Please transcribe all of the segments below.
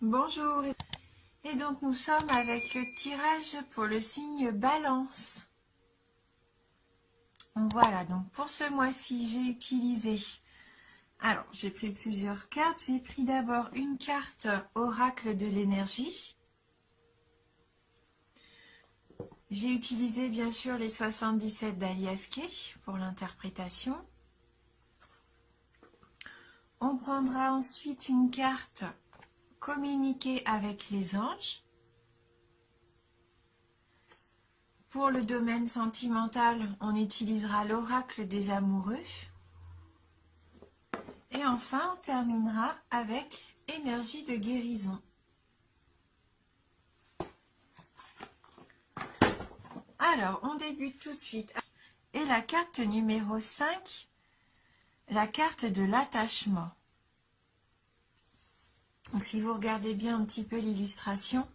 Bonjour, et donc nous sommes avec le tirage pour le signe Balance. Voilà, donc pour ce mois-ci, j'ai utilisé, alors j'ai pris plusieurs cartes. J'ai pris d'abord une carte Oracle de l'énergie. J'ai utilisé bien sûr les 77 d'Alias Kay pour l'interprétation. On prendra ensuite une carte Communiquer avec les anges. Pour le domaine sentimental, on utilisera l'oracle des amoureux. Et enfin, on terminera avec énergie de guérison. Alors, on débute tout de suite. Et la carte numéro 5, la carte de l'attachement. Donc, si vous regardez bien un petit peu l'illustration,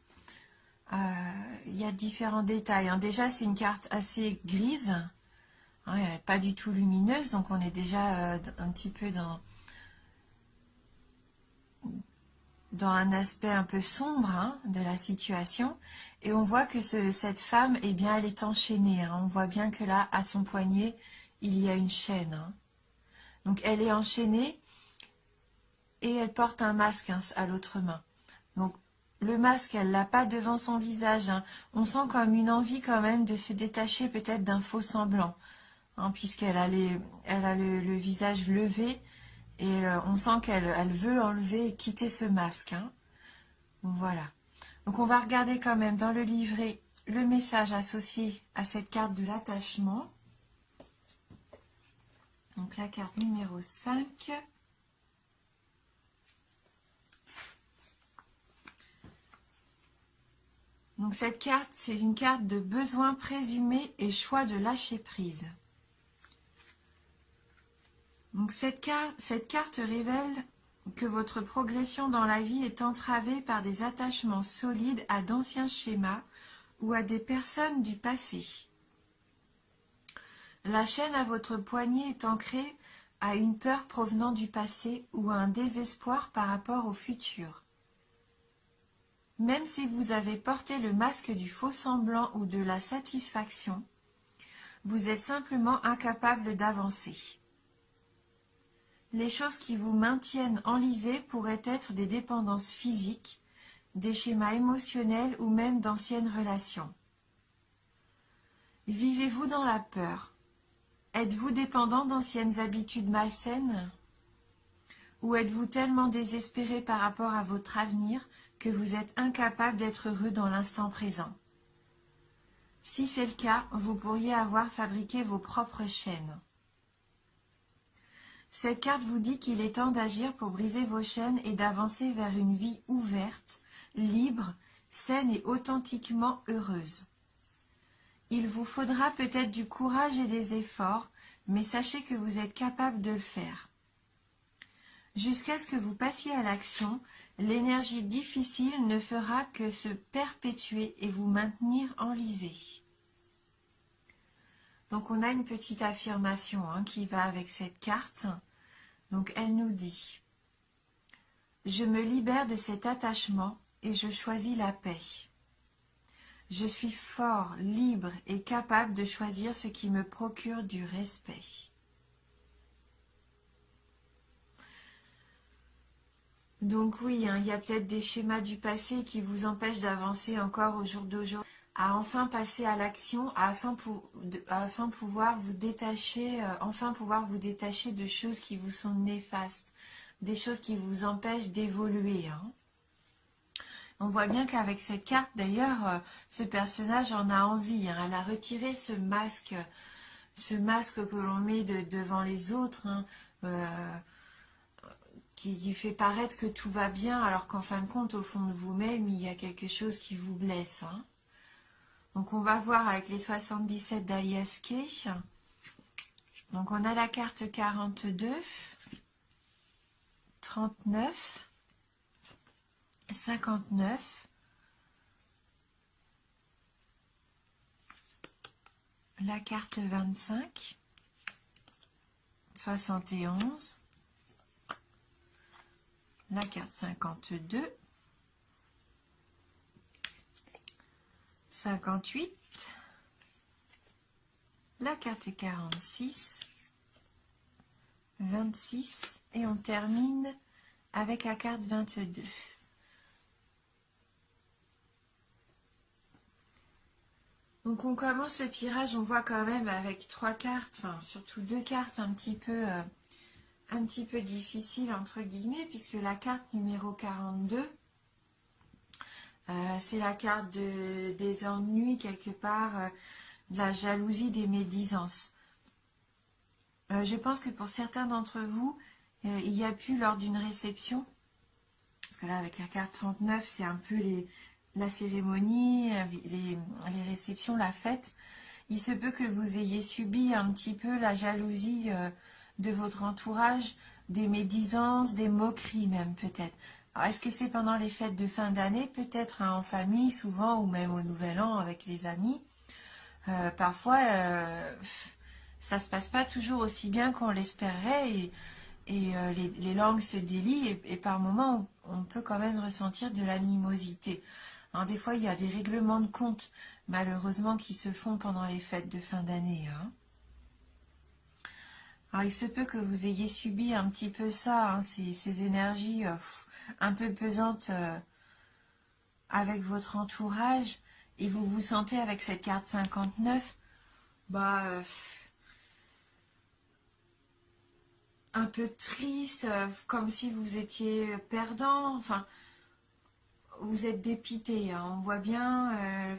il y a différents détails. Déjà, c'est une carte assez grise, pas du tout lumineuse, donc on est déjà un petit peu dans un aspect un peu sombre de la situation. Et on voit que cette femme, eh bien, elle est enchaînée. On voit bien que là, à son poignet, il y a une chaîne. Donc, elle est enchaînée et elle porte un masque à l'autre main. Donc, le masque, elle l'a pas devant son visage. On sent comme une envie quand même de se détacher peut-être d'un faux semblant, puisqu'elle a, le visage levé et on sent qu'elle veut enlever et quitter ce masque. Voilà. Donc on va regarder quand même dans le livret le message associé à cette carte de l'attachement. Donc la carte numéro 5. Donc cette carte, c'est une carte de besoin présumé et choix de lâcher prise. Donc cette carte révèle que votre progression dans la vie est entravée par des attachements solides à d'anciens schémas ou à des personnes du passé. La chaîne à votre poignet est ancrée à une peur provenant du passé ou à un désespoir par rapport au futur. Même si vous avez porté le masque du faux semblant ou de la satisfaction, vous êtes simplement incapable d'avancer. Les choses qui vous maintiennent enlisé pourraient être des dépendances physiques, des schémas émotionnels ou même d'anciennes relations. Vivez-vous dans la peur? Êtes-vous dépendant d'anciennes habitudes malsaines? Ou êtes-vous tellement désespéré par rapport à votre avenir que vous êtes incapable d'être heureux dans l'instant présent? Si c'est le cas, vous pourriez avoir fabriqué vos propres chaînes. Cette carte vous dit qu'il est temps d'agir pour briser vos chaînes et d'avancer vers une vie ouverte, libre, saine et authentiquement heureuse. Il vous faudra peut-être du courage et des efforts, mais sachez que vous êtes capable de le faire. Jusqu'à ce que vous passiez à l'action, l'énergie difficile ne fera que se perpétuer et vous maintenir enlisé. Donc on a une petite affirmation qui va avec cette carte. Donc elle nous dit « Je me libère de cet attachement et je choisis la paix. Je suis fort, libre et capable de choisir ce qui me procure du respect. » Donc oui, il y a peut-être des schémas du passé qui vous empêchent d'avancer encore au jour d'aujourd'hui, à enfin passer à l'action, afin pouvoir vous détacher, de choses qui vous sont néfastes, des choses qui vous empêchent d'évoluer. On voit bien qu'avec cette carte, d'ailleurs, ce personnage en a envie. Elle a retiré ce masque que l'on met devant les autres, qui fait paraître que tout va bien, alors qu'en fin de compte, au fond de vous-même, il y a quelque chose qui vous blesse. Donc on va voir avec les 77 d'Alias Kay. Donc on a la carte 42, 39, 59, la carte 25, 71, la carte 52 58, la carte 46, 26 et on termine avec la carte 22. Donc on commence le tirage, on voit quand même avec 3 cartes, enfin surtout 2 cartes un petit peu difficiles entre guillemets, puisque la carte numéro 42, c'est la carte des ennuis quelque part, de la jalousie, des médisances. Je pense que pour certains d'entre vous, il y a pu lors d'une réception, parce que là avec la carte 39, c'est un peu la cérémonie, les réceptions, la fête. Il se peut que vous ayez subi un petit peu la jalousie de votre entourage, des médisances, des moqueries même peut-être. Alors est-ce que c'est pendant les fêtes de fin d'année, peut-être en famille souvent, ou même au Nouvel An avec les amis? Parfois, ça se passe pas toujours aussi bien qu'on l'espérait et les langues se délient et par moments on peut quand même ressentir de l'animosité. Alors, des fois, il y a des règlements de compte, malheureusement, qui se font pendant les fêtes de fin d'année. Hein. Alors, il se peut que vous ayez subi un petit peu ça, hein, ces énergies un peu pesantes avec votre entourage, et vous vous sentez avec cette carte 59, un peu triste, comme si vous étiez perdant, enfin, vous êtes dépité, hein, on voit bien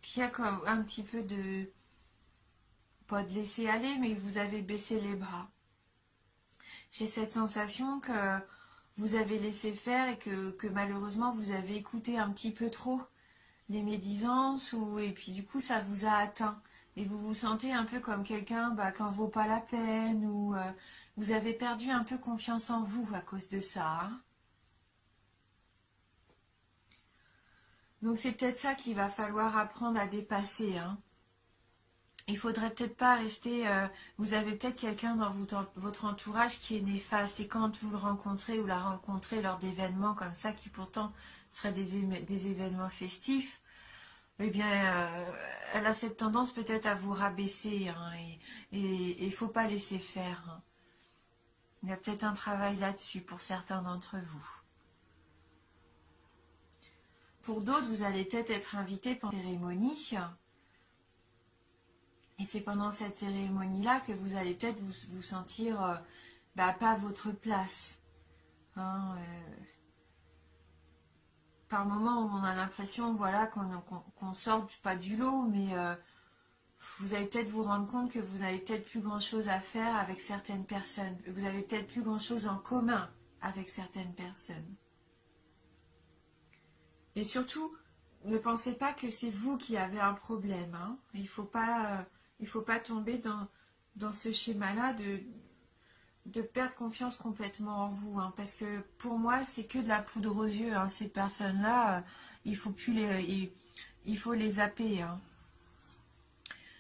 qu'il y a comme un petit peu de, pas de laisser aller, mais vous avez baissé les bras. J'ai cette sensation que vous avez laissé faire et que malheureusement vous avez écouté un petit peu trop les médisances, et puis du coup ça vous a atteint. Et vous vous sentez un peu comme quelqu'un qui n'en vaut pas la peine, ou vous avez perdu un peu confiance en vous à cause de ça. Hein. Donc c'est peut-être ça qu'il va falloir apprendre à dépasser. Hein. Il faudrait peut-être pas rester. Vous avez peut-être quelqu'un dans votre entourage qui est néfaste, et quand vous le rencontrez ou la rencontrez lors d'événements comme ça, qui pourtant seraient des événements festifs, eh bien, elle a cette tendance peut-être à vous rabaisser, hein, et il faut pas laisser faire. Hein. Il y a peut-être un travail là-dessus pour certains d'entre vous. Pour d'autres, vous allez peut-être être invité pour une cérémonie. Et c'est pendant cette cérémonie-là que vous allez peut-être vous sentir pas à votre place. Hein, par moments, on a l'impression voilà, qu'on sort pas du lot, mais vous allez peut-être vous rendre compte que vous n'avez peut-être plus grand-chose à faire avec certaines personnes. Vous avez peut-être plus grand-chose en commun avec certaines personnes. Et surtout, ne pensez pas que c'est vous qui avez un problème. Hein. Il faut pas tomber dans ce schéma-là de perdre confiance complètement en vous. Hein, parce que pour moi, c'est que de la poudre aux yeux. Hein, ces personnes-là, il faut les zapper. Hein.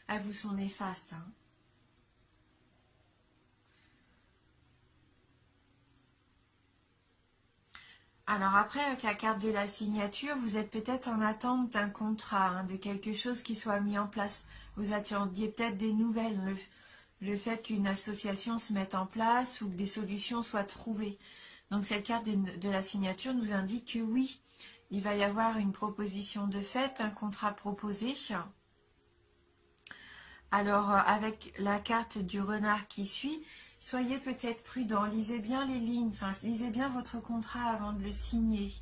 Elles vous sont néfastes. Hein. Alors après, avec la carte de la signature, vous êtes peut-être en attente d'un contrat, hein, de quelque chose qui soit mis en place. Vous attendiez peut-être des nouvelles, le fait qu'une association se mette en place ou que des solutions soient trouvées. Donc cette carte de la signature nous indique que oui, il va y avoir une proposition de fait, un contrat proposé. Alors avec la carte du renard qui suit, soyez peut-être prudent, lisez bien les lignes, enfin lisez bien votre contrat avant de le signer.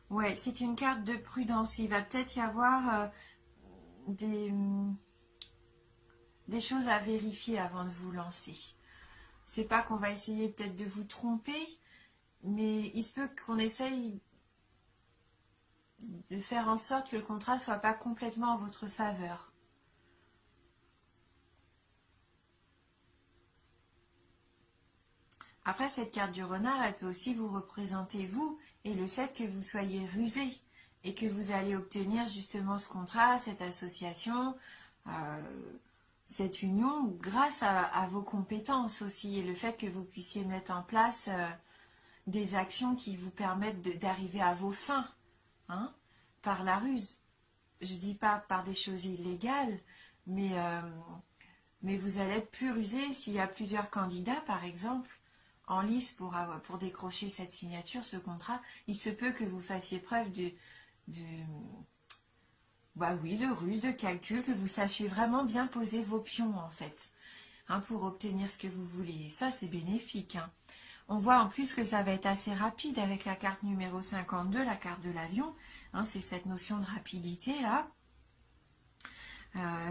Ouais, c'est une carte de prudence. Il va peut-être y avoir des choses à vérifier avant de vous lancer. C'est pas qu'on va essayer peut-être de vous tromper, mais il se peut qu'on essaye de faire en sorte que le contrat ne soit pas complètement en votre faveur. Après, cette carte du renard, elle peut aussi vous représenter vous et le fait que vous soyez rusé et que vous allez obtenir justement ce contrat, cette association, cette union grâce à vos compétences aussi et le fait que vous puissiez mettre en place des actions qui vous permettent d'arriver à vos fins, hein, par la ruse. Je ne dis pas par des choses illégales, mais vous allez être plus rusé s'il y a plusieurs candidats, par exemple, en lice pour décrocher cette signature, ce contrat. Il se peut que vous fassiez preuve de bah oui, de ruse, de calcul, que vous sachiez vraiment bien poser vos pions, en fait, hein, pour obtenir ce que vous voulez. Et ça, c'est bénéfique, hein. On voit en plus que ça va être assez rapide avec la carte numéro 52, la carte de l'avion. Hein, c'est cette notion de rapidité, là.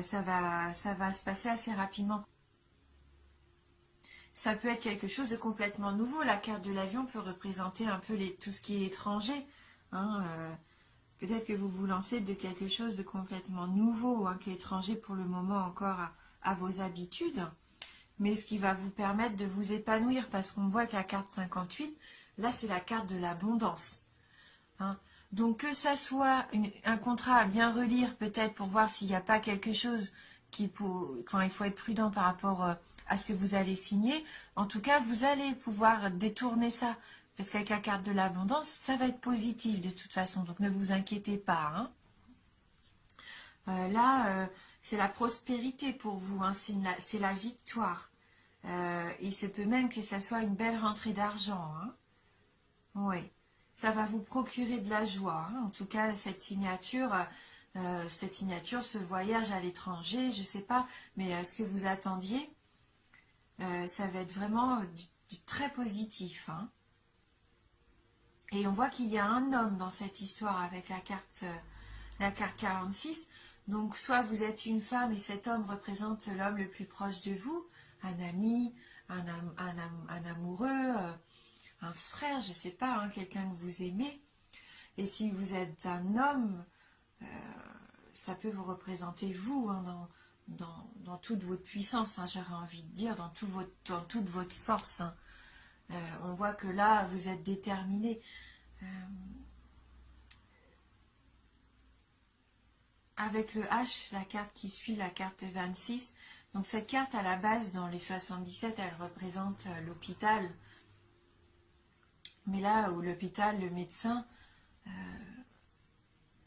Ça va se passer assez rapidement. Ça peut être quelque chose de complètement nouveau. La carte de l'avion peut représenter un peu tout ce qui est étranger, hein. Peut-être que vous vous lancez de quelque chose de complètement nouveau, hein, qui est étranger pour le moment encore à vos habitudes, mais ce qui va vous permettre de vous épanouir, parce qu'on voit que la carte 58, là c'est la carte de l'abondance, hein. Donc que ça soit un contrat à bien relire, peut-être pour voir s'il n'y a pas quelque chose quand il faut être prudent par rapport à ce que vous allez signer. En tout cas, vous allez pouvoir détourner ça, parce qu'avec la carte de l'abondance, ça va être positif de toute façon, donc ne vous inquiétez pas, hein. Là, c'est la prospérité pour vous, hein, c'est la victoire. Il se peut même que ça soit une belle rentrée d'argent, hein. Oui, ça va vous procurer de la joie, hein. En tout cas, cette signature, ce voyage à l'étranger, je ne sais pas, mais ce que vous attendiez, ça va être vraiment du très positif, hein. Et on voit qu'il y a un homme dans cette histoire avec la carte 46. Donc, soit vous êtes une femme et cet homme représente l'homme le plus proche de vous, un ami, un amoureux, un frère, je ne sais pas, hein, quelqu'un que vous aimez. Et si vous êtes un homme, ça peut vous représenter vous, hein, dans toute votre puissance, hein, j'aurais envie de dire, dans toute votre force, hein. On voit que là, vous êtes déterminé. Avec le H, la carte qui suit, la carte 26. Donc cette carte, à la base, dans les 77, elle représente l'hôpital. Mais là où l'hôpital, le médecin,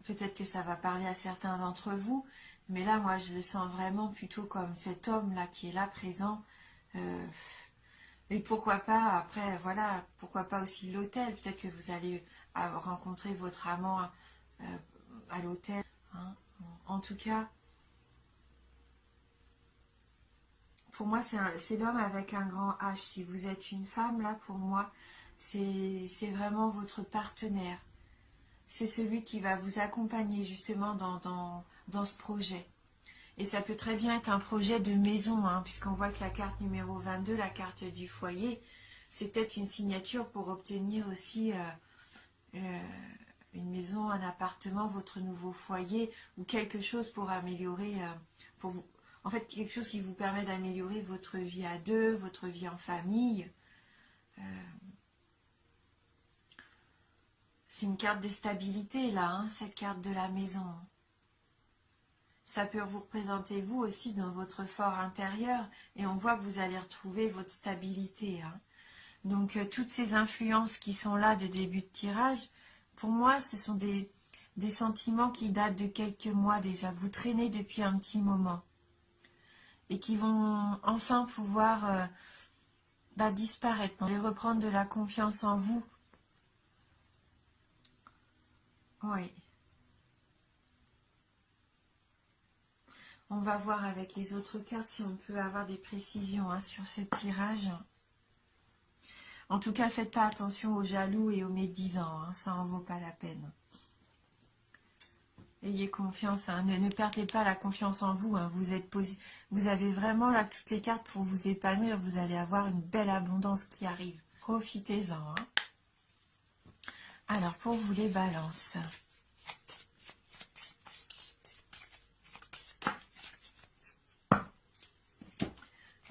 peut-être que ça va parler à certains d'entre vous, mais là, moi, je le sens vraiment plutôt comme cet homme-là qui est là, présent. Et pourquoi pas, après, voilà, pourquoi pas aussi l'hôtel. Peut-être que vous allez rencontrer votre amant à l'hôtel, hein. En tout cas, pour moi, c'est l'homme avec un grand H. Si vous êtes une femme, là, pour moi, c'est vraiment votre partenaire. C'est celui qui va vous accompagner justement dans ce projet. Et ça peut très bien être un projet de maison, hein, puisqu'on voit que la carte numéro 22, la carte du foyer, c'est peut-être une signature pour obtenir aussi une maison, un appartement, votre nouveau foyer, ou quelque chose pour améliorer, pour vous, en fait, quelque chose qui vous permet d'améliorer votre vie à deux, votre vie en famille. C'est une carte de stabilité, là, hein, cette carte de la maison. Ça peut vous représenter vous aussi dans votre fort intérieur, et on voit que vous allez retrouver votre stabilité, hein. Donc, toutes ces influences qui sont là de début de tirage, pour moi, ce sont des sentiments qui datent de quelques mois déjà, que vous traînez depuis un petit moment, et qui vont enfin pouvoir disparaître, et reprendre de la confiance en vous. Oui. On va voir avec les autres cartes si on peut avoir des précisions, hein, sur ce tirage. En tout cas, faites pas attention aux jaloux et aux médisants, hein, ça en vaut pas la peine. Ayez confiance, hein, ne perdez pas la confiance en vous, hein, vous avez vraiment là toutes les cartes pour vous épanouir, vous allez avoir une belle abondance qui arrive. Profitez-en, hein. Alors, pour vous les balances.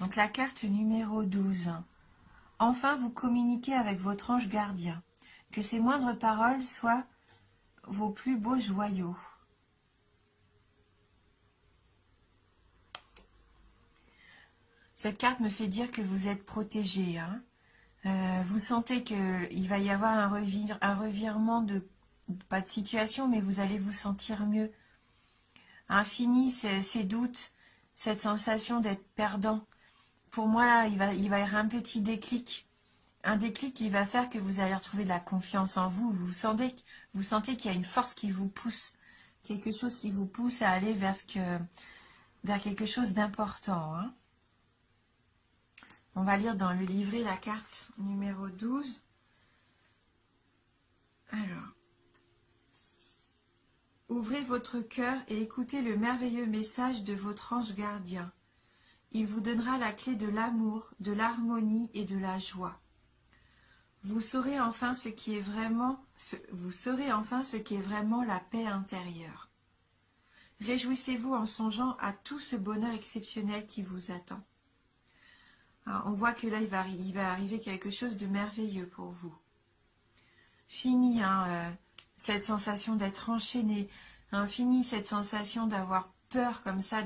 Donc la carte numéro 12. Enfin, vous communiquez avec votre ange gardien. Que ses moindres paroles soient vos plus beaux joyaux. Cette carte me fait dire que vous êtes protégé, hein. Vous sentez qu'il va y avoir un revirement pas de situation, mais vous allez vous sentir mieux. Fini ces doutes, cette sensation d'être perdant. Pour moi, là, il va y avoir un petit déclic. Un déclic qui va faire que vous allez retrouver de la confiance en vous. Vous sentez qu'il y a une force qui vous pousse. Quelque chose qui vous pousse à aller vers quelque chose d'important. Hein. On va lire dans le livret la carte numéro 12. Alors, ouvrez votre cœur et écoutez le merveilleux message de votre ange gardien. Il vous donnera la clé de l'amour, de l'harmonie et de la joie. Vous saurez enfin ce qui est vraiment la paix intérieure. Réjouissez-vous en songeant à tout ce bonheur exceptionnel qui vous attend. Alors, on voit que là, il va arriver quelque chose de merveilleux pour vous. Fini cette sensation d'être enchaîné, fini cette sensation d'avoir peur comme ça,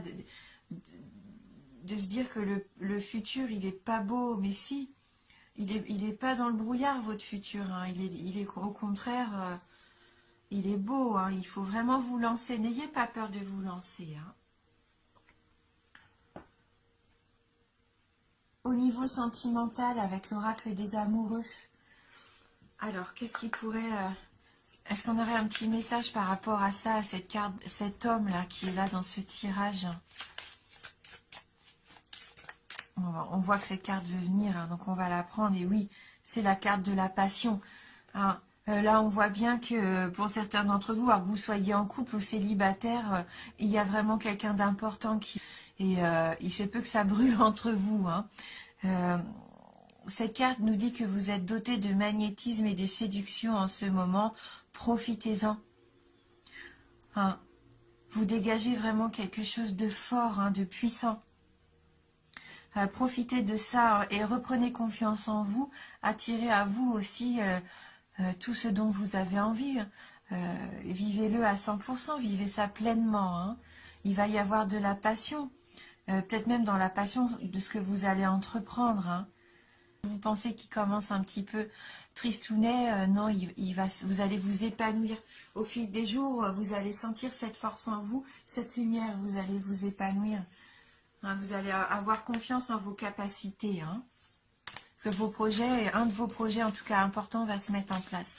de se dire que le futur, il est pas beau, mais si, il est pas dans le brouillard, votre futur, il est au contraire, il est beau, il faut vraiment vous lancer, n'ayez pas peur de vous lancer. Au niveau sentimental, avec l'oracle des amoureux, alors, qu'est-ce qui pourrait... Est-ce qu'on aurait un petit message par rapport à ça, à cette carte, cet homme-là qui est là dans ce tirage? On voit que cette carte veut venir, donc on va la prendre. Et oui, c'est la carte de la passion. Là, on voit bien que pour certains d'entre vous, alors que vous soyez en couple ou célibataire, il y a vraiment quelqu'un d'important qui... Et il se peut que ça brûle entre vous. Cette carte nous dit que vous êtes doté de magnétisme et de séduction en ce moment. Profitez-en. Vous dégagez vraiment quelque chose de fort, de puissant. Profitez de ça et reprenez confiance en vous. Attirez à vous aussi tout ce dont vous avez envie. Vivez-le à 100%, vivez ça pleinement. Il va y avoir de la passion, peut-être même dans la passion de ce que vous allez entreprendre. Vous pensez qu'il commence un petit peu tristounet, non, vous allez vous épanouir. Au fil des jours, vous allez sentir cette force en vous, cette lumière, vous allez vous épanouir. Vous allez avoir confiance en vos capacités. Parce que un de vos projets, en tout cas important, va se mettre en place.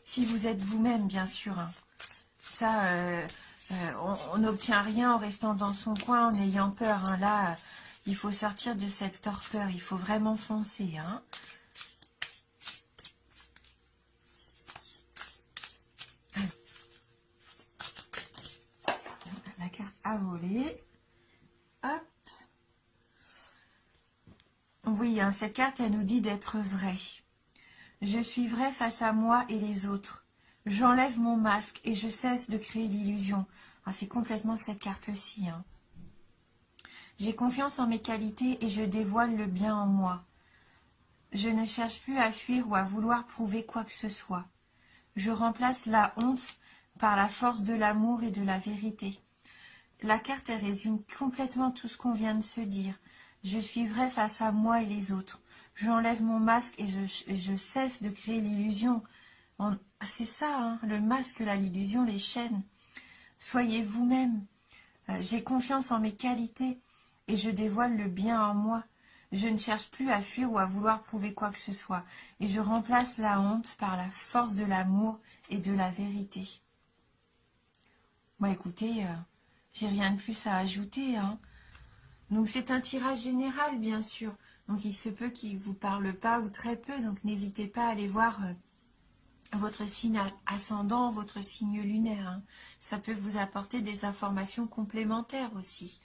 Si vous êtes vous-même, bien sûr. Ça... on n'obtient rien en restant dans son coin, en ayant peur. Là, il faut sortir de cette torpeur. Il faut vraiment foncer. La carte a volé. Hop. Oui, cette carte, elle nous dit d'être vrai. Je suis vrai face à moi et les autres. J'enlève mon masque et je cesse de créer l'illusion. C'est complètement cette carte-ci. J'ai confiance en mes qualités et je dévoile le bien en moi. Je ne cherche plus à fuir ou à vouloir prouver quoi que ce soit. Je remplace la honte par la force de l'amour et de la vérité. La carte, elle résume complètement tout ce qu'on vient de se dire. Je suis vrai face à moi et les autres. J'enlève mon masque et je cesse de créer l'illusion. C'est ça, le masque, l'illusion, les chaînes. Soyez vous-même. J'ai confiance en mes qualités et je dévoile le bien en moi. Je ne cherche plus à fuir ou à vouloir prouver quoi que ce soit. Et je remplace la honte par la force de l'amour et de la vérité. Bon, écoutez, j'ai rien de plus à ajouter. Donc, c'est un tirage général, bien sûr. Donc, il se peut qu'il ne vous parle pas ou très peu. Donc, n'hésitez pas à aller voir votre signe ascendant, votre signe lunaire. Ça peut vous apporter des informations complémentaires aussi.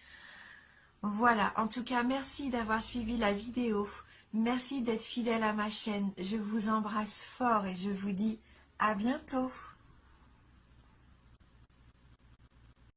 Voilà, en tout cas, merci d'avoir suivi la vidéo. Merci d'être fidèle à ma chaîne. Je vous embrasse fort et je vous dis à bientôt.